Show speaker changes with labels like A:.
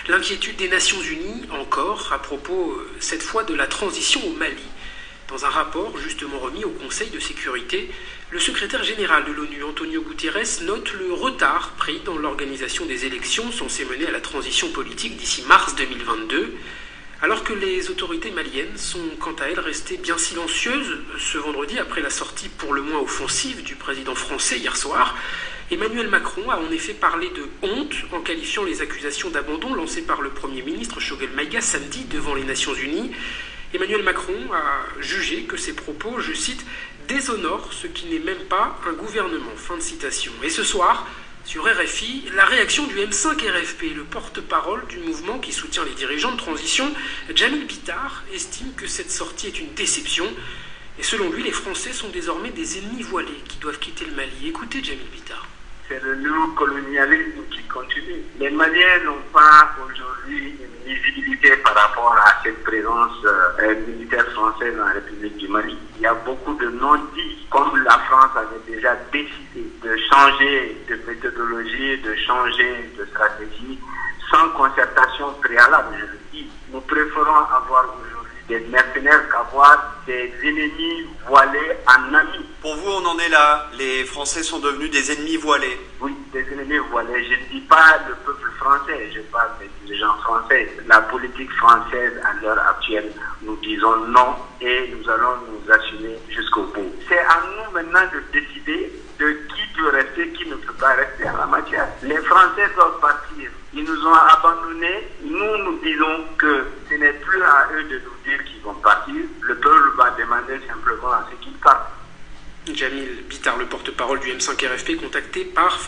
A: L'inquiétude des Nations Unies, encore, à propos, cette fois, de la transition au Mali. Dans un rapport justement remis au Conseil de sécurité, le secrétaire général de l'ONU, Antonio Guterres, note le retard pris dans l'organisation des élections censées mener à la transition politique d'ici mars 2022, alors que les autorités maliennes sont quant à elles restées bien silencieuses ce vendredi après la sortie pour le moins offensive du président français hier soir. Emmanuel Macron a en effet parlé de honte en qualifiant les accusations d'abandon lancées par le Premier ministre Choguel Maïga samedi devant les Nations Unies. Emmanuel Macron a jugé que ces propos, je cite, « déshonorent ce qui n'est même pas un gouvernement ». Fin de citation. Et ce soir, sur RFI, la réaction du M5 RFP, le porte-parole du mouvement qui soutient les dirigeants de transition, Djamil Bitar, estime que cette sortie est une déception. Et selon lui, les Français sont désormais des ennemis voilés qui doivent quitter le Mali. Écoutez Djamil Bitar.
B: C'est le néocolonialisme qui continue. Les Maliens n'ont pas aujourd'hui une visibilité par rapport à cette présence militaire française en République du Mali. Il y a beaucoup de non-dits, comme la France avait déjà décidé de changer de méthodologie, de changer de stratégie, sans concertation préalable, je le dis. Nous préférons avoir aujourd'hui des mercenaires qu'avoir des ennemis voilés en amis.
C: Pour vous, on en est là. Les Français sont devenus des ennemis voilés.
B: Oui, des ennemis voilés. Je ne dis pas le peuple français, je parle des dirigeants français. La politique française à l'heure actuelle, nous disons non et nous allons nous assumer jusqu'au bout. C'est à nous maintenant de décider de qui peut rester, qui ne peut pas rester en la matière. Les Français doivent partir. Ils nous ont abandonnés. Nous disons que ce n'est plus à eux de nous dire qu'ils vont partir. Le peuple va demander simplement à ce qu'ils partent.
A: Djamil Bitar, le porte-parole du M5 RFP, contacté par